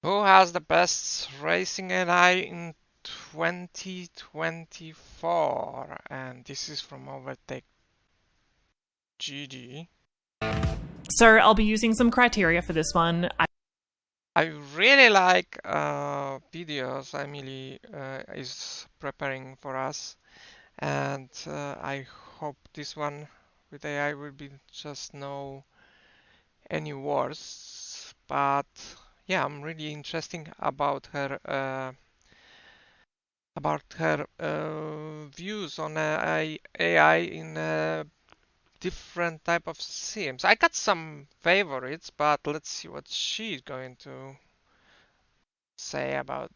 Who has the best racing AI in 2024? And this is from Overtake GG. So I'll be using some criteria for this one. I really like videos Emily is preparing for us, and I hope this one with AI will be just no any worse. But yeah, I'm really interested about her views on AI in different type of sims. I got some favorites, but let's see what she's going to say about.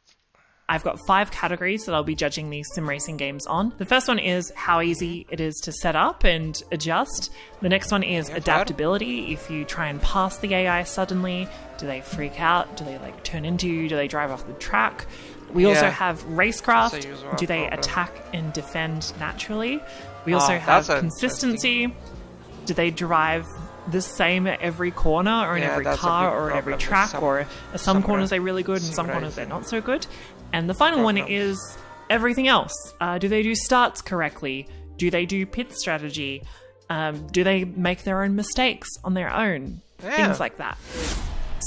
I've got 5 categories that I'll be judging these sim racing games on. The first one is how easy it is to set up and adjust. The next one is adaptability. If you try and pass the AI suddenly, do they freak out? Do they like turn into you? Do they drive off the track? We also have racecraft. Do they attack and defend naturally? We also have consistency. Do they drive the same at every corner or in every car or at every track? Or are some corners they're really good and some corners they're not so good? And the final one is everything else. Do they do starts correctly? Do they do pit strategy? Do they make their own mistakes on their own? Things like that.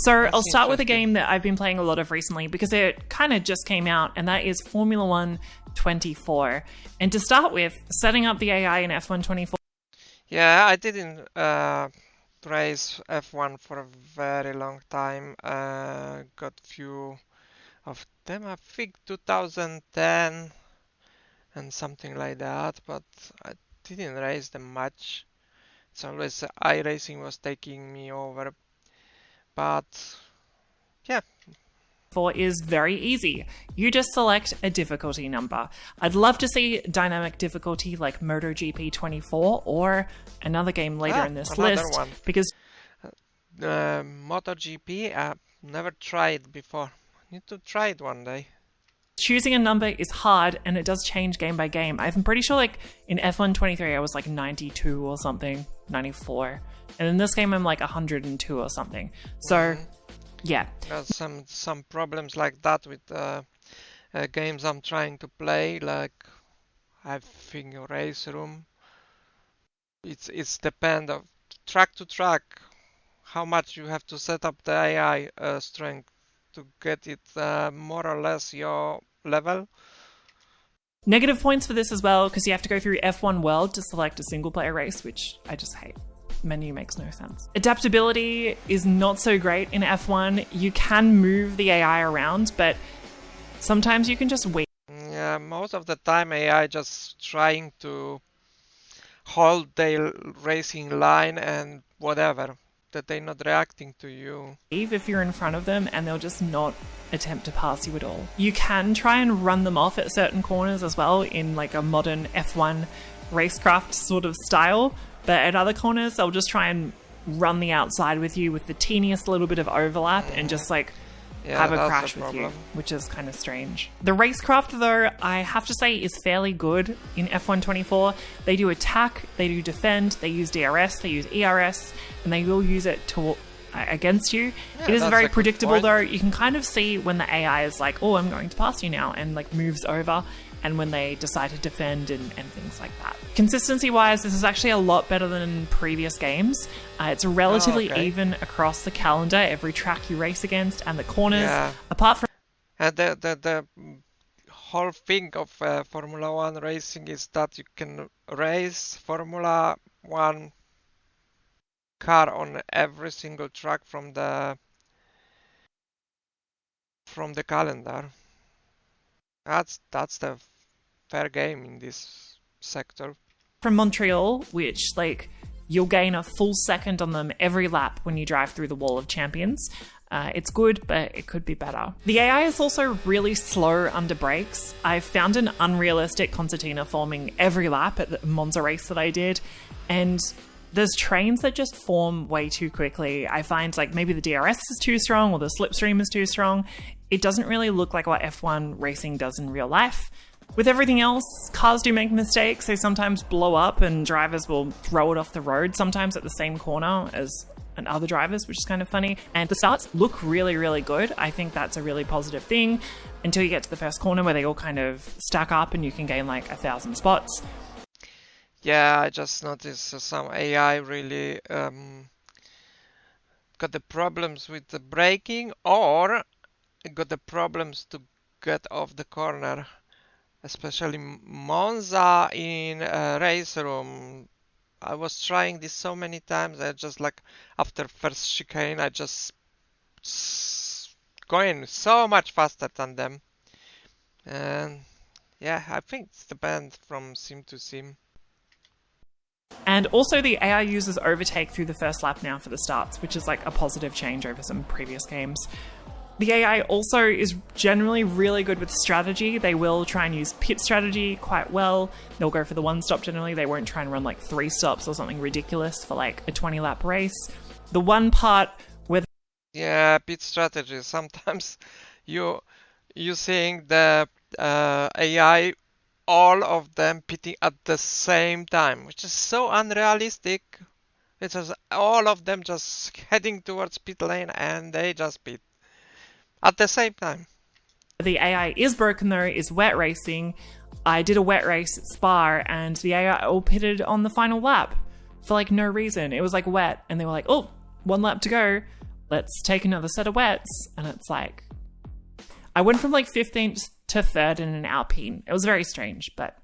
So I'll start with a game that I've been playing a lot of recently because it kind of just came out, and that is Formula 1 24. And to start with, setting up the AI in F1 24. Yeah, I didn't race F1 for a very long time. Got few of them, I think 2010 and something like that, but I didn't race them much. It's always iRacing was taking me over. But yeah. 4 is very easy. You just select a difficulty number. I'd love to see dynamic difficulty like MotoGP 24 or another game later in this list one. Because MotoGP I've never tried before. Need to try it one day. Choosing a number is hard and it does change game by game. I'm pretty sure like in F1 23 I was like 92 or something, 94. And in this game I'm like 102 or something. So yeah. Got some problems like that with games I'm trying to play, like I think Race Room. It's depend of track to track how much you have to set up the AI strength to get it more or less your level. Negative points for this as well because you have to go through F1 World to select a single player race, which I just hate. Menu makes no sense. Adaptability is not so great in F1. You can move the AI around, but sometimes you can just wait. Yeah, most of the time AI just trying to hold their racing line and whatever, that they're not reacting to you. If you're in front of them and they'll just not attempt to pass you at all. You can try and run them off at certain corners as well in like a modern F1 racecraft sort of style. But at other corners, they'll just try and run the outside with you with the teeniest little bit of overlap and just like have a crash with you, which is kind of strange. The racecraft, though, I have to say is fairly good in F1 24. They do attack, they do defend, they use DRS, they use ERS, and they will use it to against you. It is very predictable, though. You can kind of see when the AI is like, oh, I'm going to pass you now, and like moves over, and when they decide to defend and things like that. Consistency-wise, this is actually a lot better than previous games. It's relatively even across the calendar, every track you race against, and the corners, apart from... And the whole thing of Formula 1 racing is that you can race Formula 1 car on every single track from the calendar. That's the fair game in this sector. From Montreal, which like you'll gain a full second on them every lap when you drive through the Wall of Champions. It's good, but it could be better. The AI is also really slow under brakes. I found an unrealistic concertina forming every lap at the Monza race that I did, and there's trains that just form way too quickly. I find like maybe the DRS is too strong or the slipstream is too strong. It doesn't really look like what F1 racing does in real life. With everything else, cars do make mistakes. They sometimes blow up and drivers will throw it off the road, sometimes at the same corner as and other drivers, which is kind of funny. And the starts look really, really good. I think that's a really positive thing until you get to the first corner where they all kind of stack up and you can gain like 1,000 spots. Yeah, I just noticed some AI really got the problems with the braking, or got the problems to get off the corner. Especially Monza in race room. I was trying this so many times. I just like after first chicane, I just going so much faster than them. And yeah, I think it's depends from sim to sim. And also the AI uses overtake through the first lap now for the starts, which is like a positive change over some previous games. The AI also is generally really good with strategy. They will try and use pit strategy quite well. They'll go for the one stop generally. They won't try and run like 3 stops or something ridiculous for like a 20 lap race. The one part where Yeah, pit strategy. Sometimes you seeing the AI, all of them pitting at the same time, which is so unrealistic. It's just all of them just heading towards pit lane and they just pit at the same time. the AI is broken though is wet racing. I did a wet race at Spa and the AI all pitted on the final lap for like no reason. It was like wet and they were like, oh, 1 lap to go. Let's take another set of wets. And it's like, I went from like 15th to 3rd in an Alpine. It was very strange, but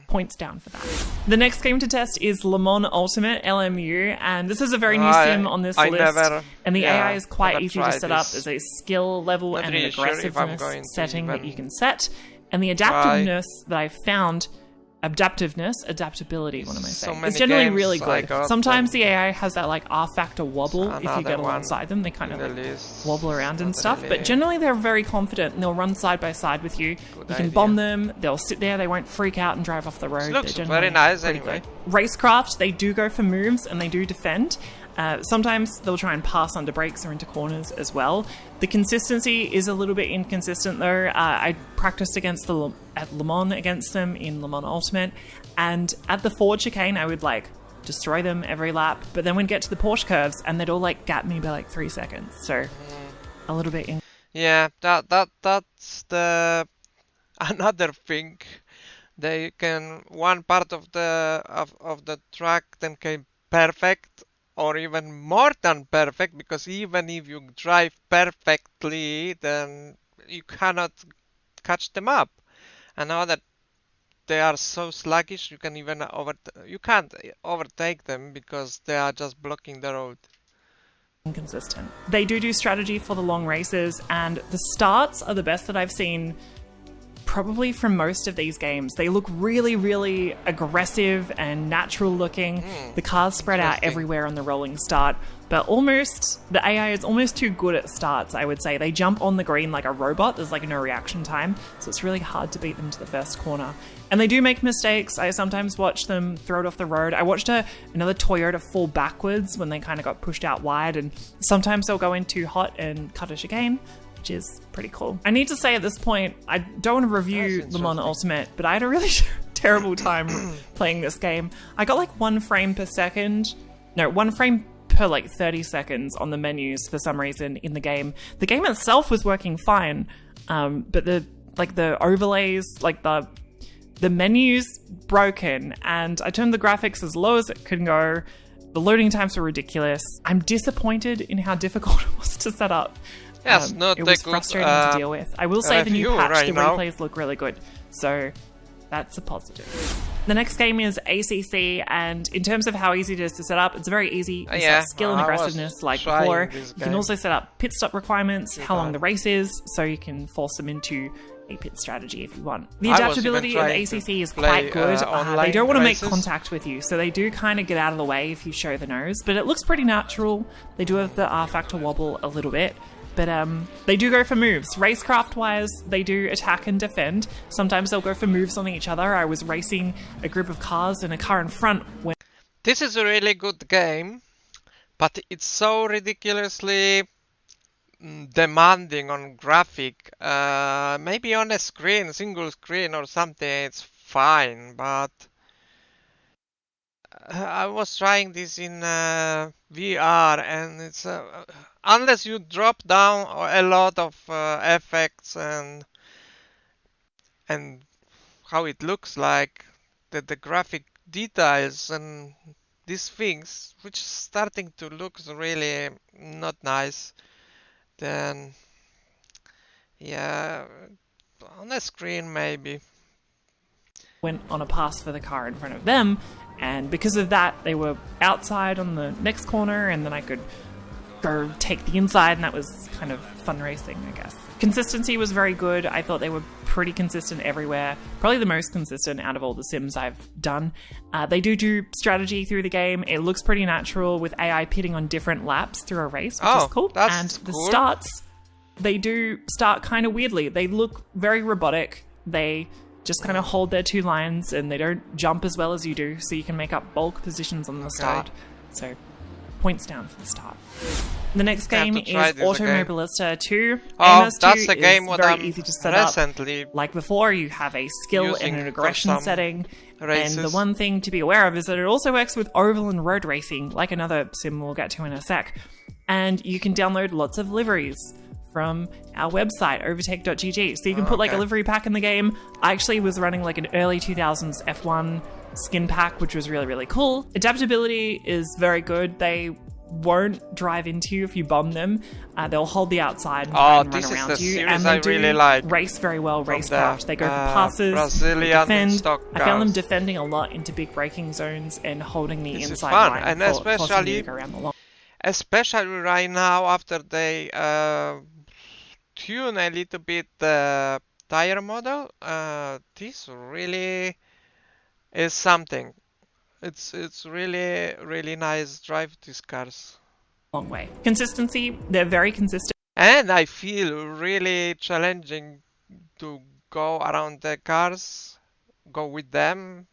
points down for that. The next game to test is Le Mans Ultimate, LMU, and this is a very new sim on this list. And the AI is quite easy to set up. There's a skill level and an aggressiveness setting that you can set. And the adaptiveness that I found, adaptability, what am I saying? It's generally really good. Sometimes the AI has that like R factor wobble if you get alongside them. They kind of like wobble around and stuff. But generally they're very confident and they'll run side by side with you. You can bomb them. They'll sit there. They won't freak out and drive off the road. Looks very nice anyway. Racecraft, they do go for moves and they do defend. Sometimes they'll try and pass under brakes or into corners as well. The consistency is a little bit inconsistent though. I practiced at Le Mans against them in Le Mans Ultimate, and at the forward chicane I would like destroy them every lap, but then we'd get to the Porsche curves and they'd all like gap me by like 3 seconds. So a little bit yeah, that's the another thing. They can one part of the track then came perfect, or even more than perfect, because even if you drive perfectly, then you cannot catch them up. And now that they are so sluggish, you can't overtake them because they are just blocking the road. Inconsistent. They do strategy for the long races, and the starts are the best that I've seen probably from most of these games. They look really, really aggressive and natural looking. The cars spread out everywhere on the rolling start, but the AI is almost too good at starts, I would say. They jump on the green like a robot. There's like no reaction time, so it's really hard to beat them to the first corner. And they do make mistakes. I sometimes watch them throw it off the road. I watched another Toyota fall backwards when they kind of got pushed out wide, and sometimes they'll go in too hot and cut a chicane, which is pretty cool. I need to say at this point, I don't want to review Le Mans Ultimate, but I had a really terrible time playing this game. I got like 1 frame per second. No, 1 frame per like 30 seconds on the menus for some reason in the game. The game itself was working fine, but the overlays, like the menus broken, and I turned the graphics as low as it could go. The loading times were ridiculous. I'm disappointed in how difficult it was to set up. Yes, it was frustrating to deal with. I will say the new patch, the replays look really good. So that's a positive. The next game is ACC, and in terms of how easy it is to set up, it's very easy. You set skill and aggressiveness like before. You can also set up pit stop requirements, how long the race is, so you can force them into a pit strategy if you want. The adaptability of ACC is quite good. They don't want to make contact with you, so they do kind of get out of the way if you show the nose, but it looks pretty natural. They do have the R factor wobble a little bit. But they do go for moves. Racecraft-wise, they do attack and defend. Sometimes they'll go for moves on each other. I was racing a group of cars and a car in front. This is a really good game, but it's so ridiculously demanding on graphic. Maybe on a screen, single screen or something, it's fine, but I was trying this in VR, and it's unless you drop down a lot of effects and how it looks like, the graphic details and these things, which is starting to look really not nice, then yeah, on a screen maybe. Went on a pass for the car in front of them, and because of that, they were outside on the next corner, and then I could go take the inside, and that was kind of fun racing, I guess. Consistency was very good. I thought they were pretty consistent everywhere. Probably the most consistent out of all the sims I've done. They do strategy through the game. It looks pretty natural with AI pitting on different laps through a race, which is cool. And the starts, they do start kind of weirdly. They look very robotic. They just kind of hold their two lines, and they don't jump as well as you do, so you can make up bulk positions on the start. So points down for the start. The next game is Automobilista 2. That's the game what very easy to set up. Like before, you have a skill and an aggression setting. Races. And the one thing to be aware of is that it also works with oval and road racing, like another sim we'll get to in a sec. And you can download lots of liveries from our website, overtake.gg. So you can put like a livery pack in the game. I actually was running like an early 2000s F1 skin pack, which was really, really cool. Adaptability is very good. They won't drive into you if you bomb them. They'll hold the outside and run around you. And they do really race very well, racecraft. They go for passes, defend. I found them defending a lot into big braking zones and holding the inside line. And especially right now, after they tune a little bit the tire model, this really is something. It's really nice drive these cars. Long way. Consistency, they're very consistent. And I feel really challenging to go around the cars, go with them,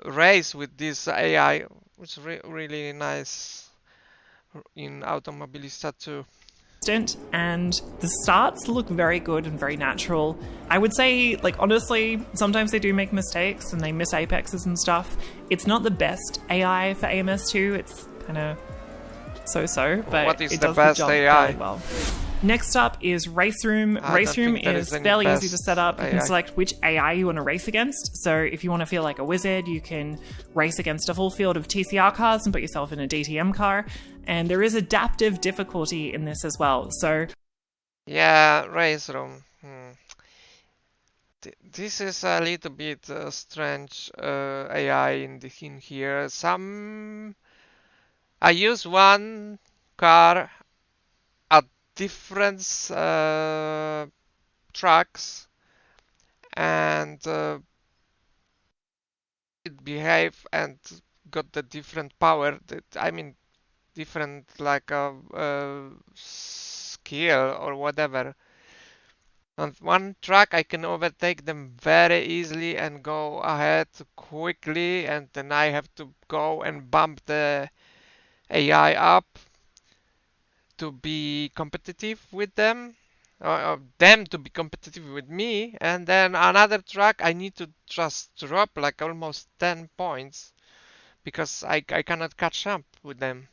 race with this AI, which is really nice in Automobilista 2. And the starts look very good and very natural. I would say, like, honestly, sometimes they do make mistakes and they miss apexes and stuff. It's not the best AI for AMS2. It's kind of so-so, but what is it the does best the job AI? Very well. Next up is Race Room. Race Room is fairly easy to set up. You can select which AI you want to race against. So if you want to feel like a wizard, you can race against a full field of TCR cars and put yourself in a DTM car. And there is adaptive difficulty in this as well. So yeah, Race Room. This is a little bit strange AI in here. I use one car at different tracks, and it behave and got the different power. Different like a skill or whatever. On one track I can overtake them very easily and go ahead quickly, and then I have to go and bump the AI up to be competitive with them, or them to be competitive with me. And then another track I need to just drop like almost 10 points because I cannot catch up with them,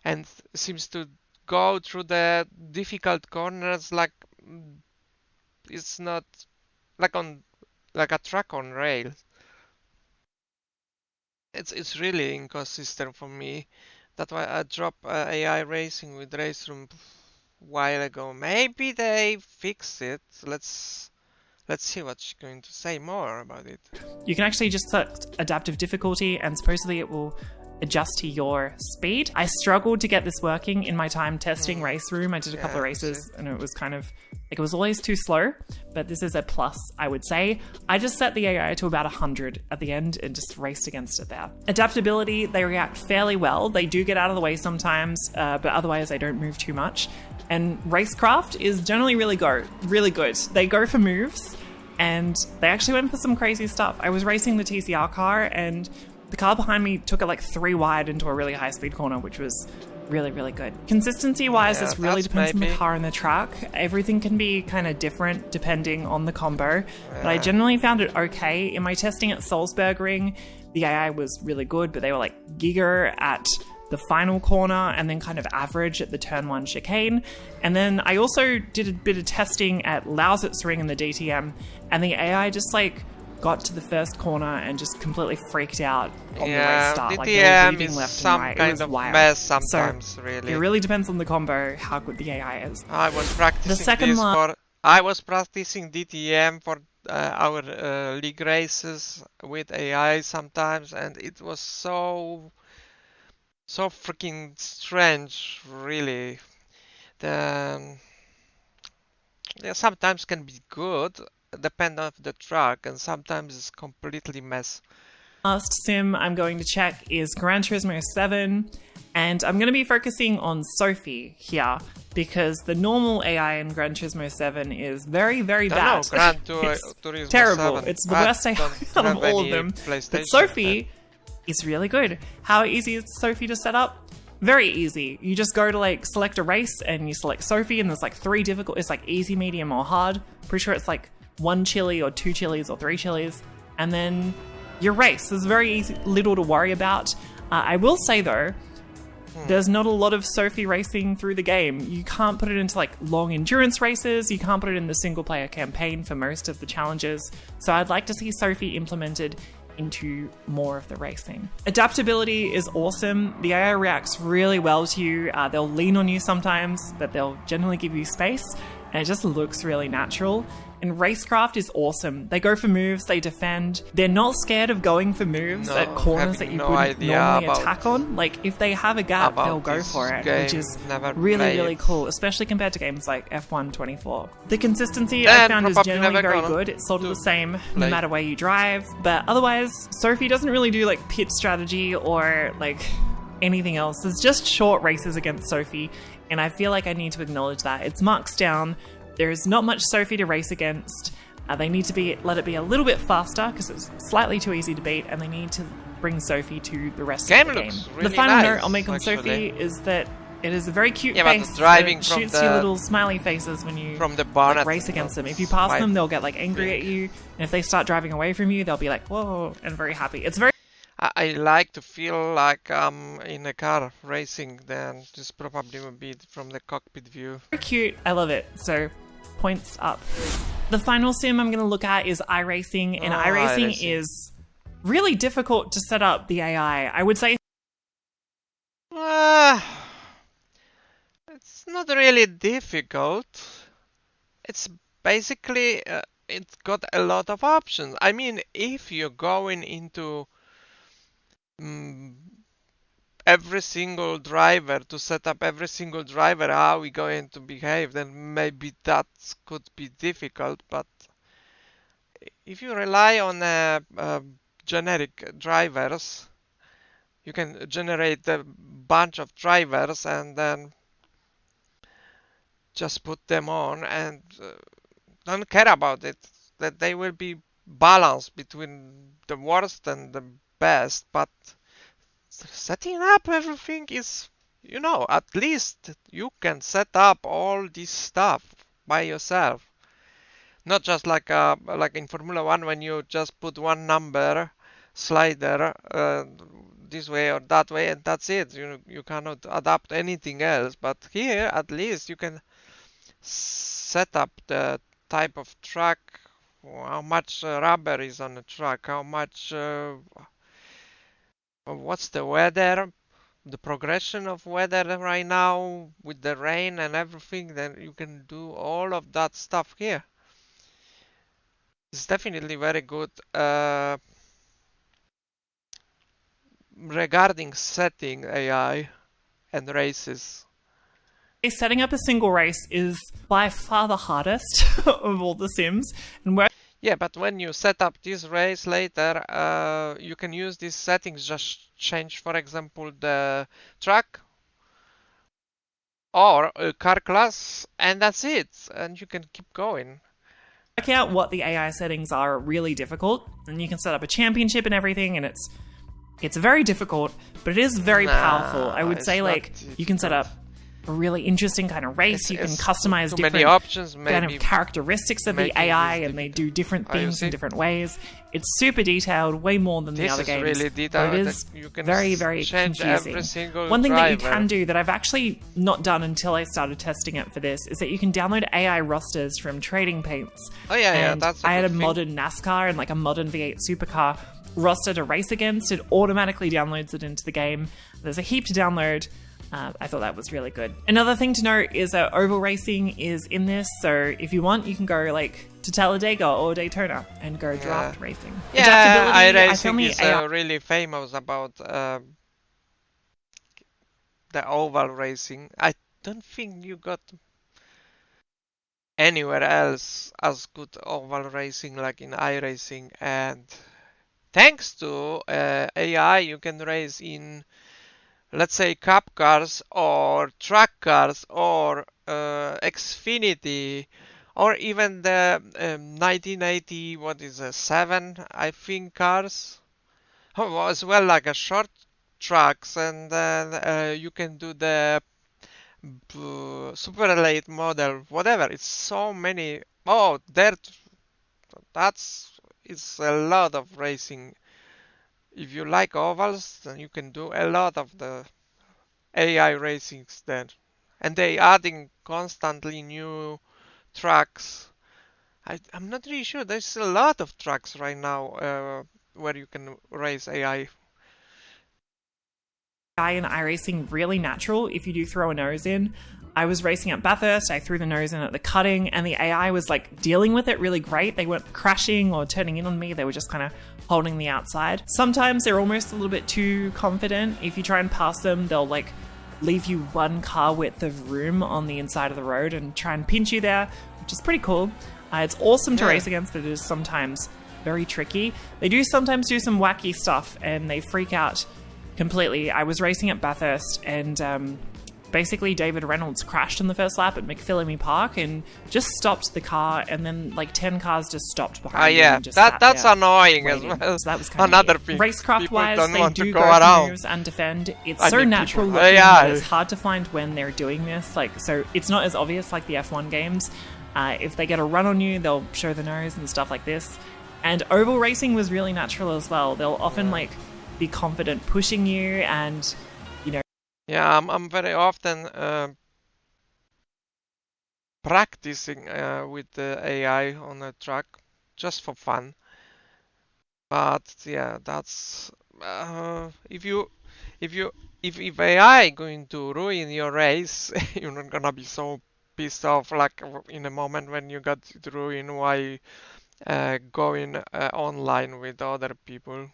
and seems to go through the difficult corners like it's not like a track on rails. It's really inconsistent for me. That's why I dropped AI racing with Race Room a while ago. Maybe they fix it. Let's see what she's going to say more about it. You can actually just select adaptive difficulty, and supposedly it will adjust to your speed. I struggled to get this working in my time testing Race Room. I did a couple of races and it was kind of like, it was always too slow, but this is a plus, I would say. I just set the AI to about 100 at the end and just raced against it there. Adaptability, they react fairly well. They do get out of the way sometimes, but otherwise they don't move too much. And racecraft is generally really good. They go for moves, and they actually went for some crazy stuff. I was racing the TCR car, and the car behind me took it like 3 wide into a really high speed corner, which was really, really good. Consistency wise, this really depends on the car and the track. Everything can be kind of different depending on the combo, but I generally found it okay. In my testing at Salzburg Ring, the AI was really good, but they were like giga at the final corner and then kind of average at the turn 1 chicane. And then I also did a bit of testing at Lausitzring in the DTM, and the AI just like got to the first corner and just completely freaked out on the race start. DTM like they were moving is left some and right. kind It was of wild. mess sometimes, So really. it really depends on the combo how good the AI is. I was practicing The second this one, for. I was practicing DTM for our league races with AI sometimes, and it was so freaking strange, really. The yeah, sometimes can be good, depend on the track, and sometimes it's completely mess. last sim I'm going to check is Gran Turismo 7, and I'm going to be focusing on Sophie here because the normal AI in Gran Turismo 7 is very, very bad. No, Gran It's Turismo terrible. 7. It's the worst AI out of all of them. But Sophie is really good. How easy is Sophie to set up? Very easy. You just go to like select a race and you select Sophie, and there's like 3 difficult. It's like easy, medium, or hard. Pretty sure it's like 1 chili or 2 chilies or 3 chilies, and then your race. There's very easy, little to worry about. I will say though, there's not a lot of Sophie racing through the game. You can't put it into like long endurance races. You can't put it in the single player campaign for most of the challenges. So I'd like to see Sophie implemented into more of the racing. Adaptability is awesome. The AI reacts really well to you. They'll lean on you sometimes, but they'll generally give you space, and it just looks really natural. And Racecraft is awesome. They go for moves, they defend. They're not scared of going for moves at corners that you wouldn't normally attack on. Like, if they have a gap, they'll go for it, which is really cool, especially compared to games like F1 24. The consistency I found is generally very good. It's sort of the same no matter where you drive. But otherwise, Sophie doesn't really do like pit strategy or like anything else. There's just short races against Sophie, and I feel like I need to acknowledge that. It's marks down. There is not much Sophie to race against. They need to let it be a little bit faster because it's slightly too easy to beat, and they need to bring Sophie to the rest of the game. Really the final nice, note I'll make on actually. Sophie is that it is a very cute Yeah, face. but driving that from shoots the- you little smiley faces when you From the bonnet. race against them. If you pass them, they'll get like angry at you, and if they start driving away from you, they'll be like whoa and very happy. It's very I like to feel like I'm in a car racing, then this probably would be from the cockpit view. cute. I love it. So points up. The final sim I'm going to look at is iRacing, and iRacing is really difficult to set up the AI. I would say It's not really difficult. It's basically, it's got a lot of options. I mean, if you're going into every single driver, to set up every single driver, how we going to behave, then maybe that could be difficult. But if you rely on generic drivers, you can generate a bunch of drivers and then just put them on and don't care about it, that they will be balanced between the worst and the best. But setting up everything is, at least you can set up all this stuff by yourself, not just like in Formula 1 when you just put one number slider this way or that way and that's it. You cannot adapt anything else. But here at least you can set up the type of track, how much rubber is on the track, how much what's the weather, the progression of weather right now with the rain and everything. Then you can do all of that stuff here. It's definitely very good regarding setting AI and races. setting up a single race is by far the hardest of all the sims, and where Yeah, but when you set up this race later, you can use these settings, just change, for example, the track or a car class, and that's it. And you can keep going. work out what the AI settings are really difficult, and you can set up a championship and everything, and it's very difficult, but it is very powerful. I would say like you can set up a really interesting kind of race. You can customize too many different options, kind of characteristics of the AI, and they do different things in different ways. It's super detailed, way more than the other games. Really detailed. But it is you can very, very change confusing. Every single One thing driver. that you can do that I've actually not done until I started testing it for this is that you can download AI rosters from Trading Paints. Oh yeah, and that's I had a good thing. modern NASCAR and like a modern V8 supercar roster to race against. It automatically downloads it into the game. There's a heap to download. I thought that was really good. Another thing to note is that oval racing is in this, so if you want, you can go like to Talladega or Daytona and go draft racing. Yeah, Adaptability, iRacing is really famous about the oval racing. I don't think you got anywhere else as good oval racing like in iRacing, and thanks to AI, you can race in, let's say, cup cars or track cars or Xfinity or even the 1980, what is it, 7, I think, cars. Oh, as well, like a short tracks, and then you can do the super late model, whatever. It's so many. Oh, it's a lot of racing. If you like ovals, then you can do a lot of the AI racings there. And they adding constantly new tracks. I'm not really sure. There's a lot of tracks right now where you can race AI. AI and iRacing really natural if you do throw a nose in. I was racing at Bathurst, I threw the nose in at the cutting, and the AI was like dealing with it really great. They weren't crashing or turning in on me, they were just kind of holding the outside. Sometimes they're almost a little bit too confident. If you try and pass them, they'll like leave you one car width of room on the inside of the road and try and pinch you there, which is pretty cool. It's awesome to race against, but it is sometimes very tricky. They do sometimes do some wacky stuff and they freak out completely. I was racing at Bathurst and basically David Reynolds crashed in the first lap at McPhillamy Park and just stopped the car, and then like 10 cars just stopped behind him. And just that's annoying waiting. as well. So that was kind another of thing. Racecraft wise, don't they want do to go go for around. moves and defend. It's I so mean, natural people- looking yeah. that it's hard to find when they're doing this. Like, so it's not as obvious like the F1 games. If they get a run on you, they'll show the nose and stuff like this. And oval racing was really natural as well. They'll often like be confident pushing you, and you know. Yeah, I'm very often practicing with the AI on a track just for fun. But yeah, that's if AI going to ruin your race, you're not gonna be so pissed off like in a moment when you got it ruined while going online with other people.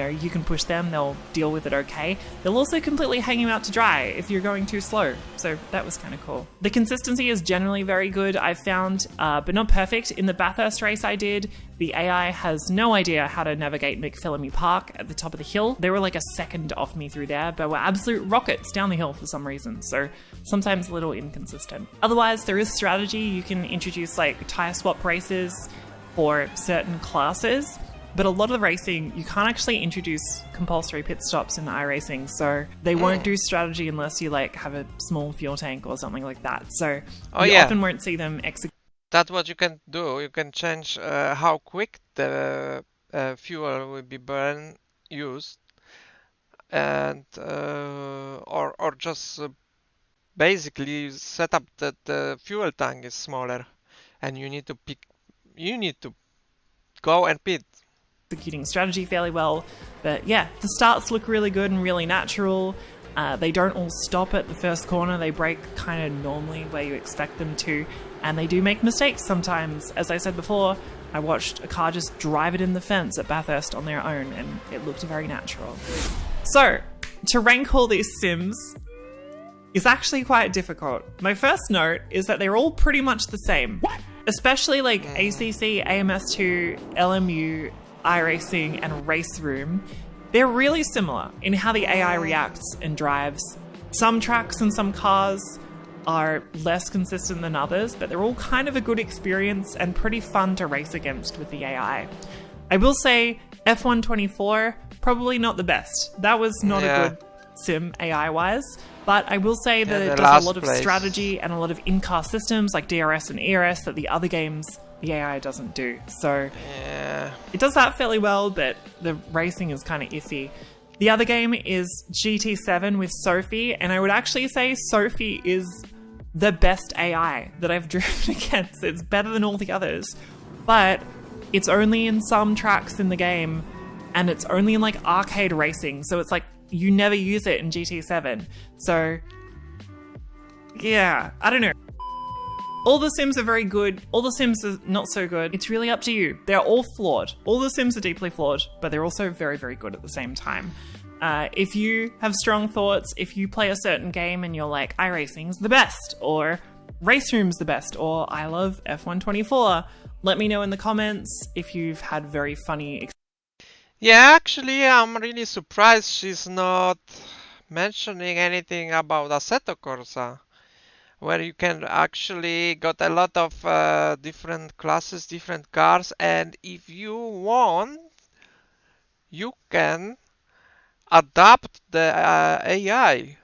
You can push them, they'll deal with it okay. They'll also completely hang you out to dry if you're going too slow. So that was kind of cool. The consistency is generally very good, I've found, but not perfect. In the Bathurst race I did, the AI has no idea how to navigate McPhillamy Park at the top of the hill. They were like a second off me through there, but were absolute rockets down the hill for some reason. So sometimes a little inconsistent. Otherwise, there is strategy. You can introduce like tire swap races for certain classes. But a lot of the racing, you can't actually introduce compulsory pit stops in iRacing, so they won't do strategy unless you like have a small fuel tank or something like that. So you often won't see them execute. That's what you can do. You can change how quick the fuel will be used, and or just basically set up that the fuel tank is smaller, and you need to go and pit. Executing strategy fairly well, but yeah, the starts look really good and really natural. They don't all stop at the first corner, they brake kind of normally where you expect them to, and they do make mistakes sometimes. As I said before, I watched a car just drive it in the fence at Bathurst on their own, and it looked very natural. So, to rank all these sims is actually quite difficult. My first note is that they're all pretty much the same. Especially like ACC, AMS2, LMU, iRacing and Race Room, they're really similar in how the AI reacts and drives. Some tracks and some cars are less consistent than others, but they're all kind of a good experience and pretty fun to race against with the AI. I will say F124, probably not the best. That was not a good sim AI-wise, But I will say that Yeah, it the does a lot last of place. strategy and a lot of in-car systems like DRS and ERS that the other games, the AI doesn't do. So Yeah. it does that fairly well, but the racing is kind of iffy. The other game is GT7 with Sophie, and I would actually say Sophie is the best AI that I've driven against. It's better than all the others, but it's only in some tracks in the game, and it's only in like arcade racing, so it's like you never use it in GT7. So yeah, I don't know. All the Sims are very good. All the Sims are not so good. It's really up to you. They're all flawed. All the Sims are deeply flawed, but they're also very, very good at the same time. If you have strong thoughts, if you play a certain game and you're like, iRacing's the best, or Race Room's the best, or I love F124, let me know in the comments if you've had very funny Yeah, actually, I'm really surprised she's not mentioning anything about Assetto Corsa, where you can actually got a lot of different classes, different cars, and if you want, you can adapt the AI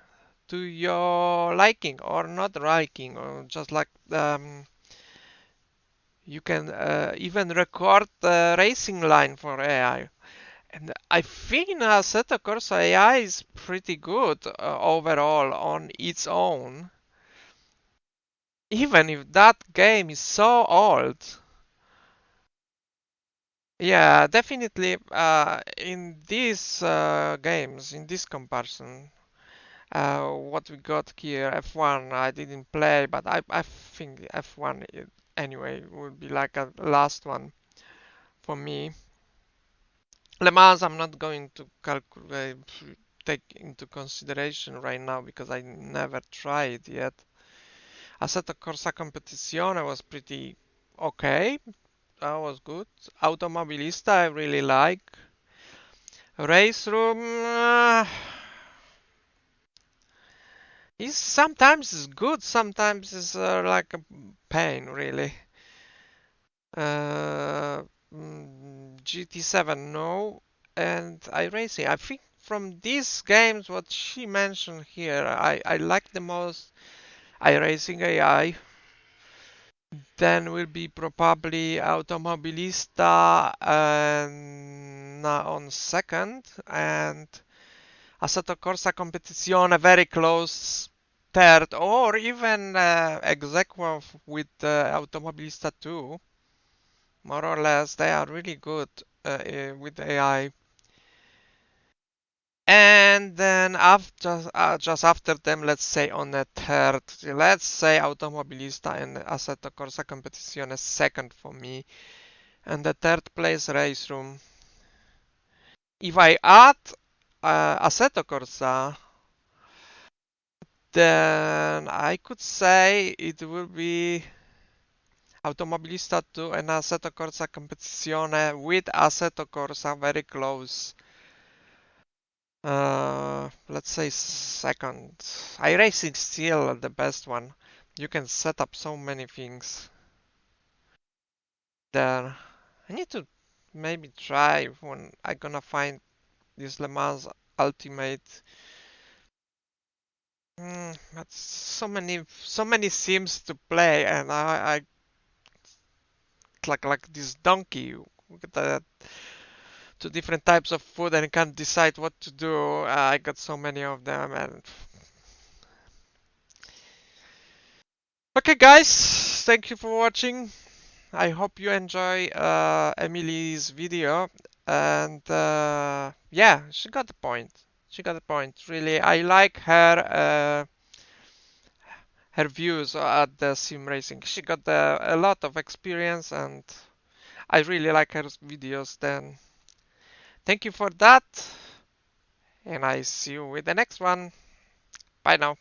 to your liking or not liking, or just like you can even record the racing line for AI. And I think Assetto Corsa AI is pretty good overall on its own, even if that game is so old. Yeah, definitely. In these games, in this comparison, what we got here, F1, I didn't play, but I think F1 anyway would be like a last one for me. Le Mans, I'm not going to calculate, take into consideration right now because I never tried yet. Assetto Corsa Competizione was pretty okay. That was good. Automobilista, I really like. Race Room is sometimes is good, sometimes is like a pain, really. Uh, GT7, no. And iRacing, I think from these games, what she mentioned here, I like the most iRacing AI. Then will be probably Automobilista on second, and Assetto Corsa Competizione very close third, or even ex aequo with Automobilista 2. More or less, they are really good with AI. And then after, just after them, let's say on the third, let's say Automobilista and Assetto Corsa Competizione second for me, and the third place Race Room. If I add Assetto Corsa, then I could say it will be Automobilista 2 and Assetto Corsa Competizione with Assetto Corsa very close. Let's say second. iRacing is still the best one. You can set up so many things there. I need to maybe try when I'm gonna find this Le Mans Ultimate. But so many sims to play, and I like this donkey with the two different types of food and can't decide what to do. I got so many of them, and okay, guys, thank you for watching. I hope you enjoy Emily's video, and yeah, she got the point. She got the point. Really, I like her views at the sim racing. She got a lot of experience, and I really like her videos. Then, thank you for that, and I see you with the next one. Bye now.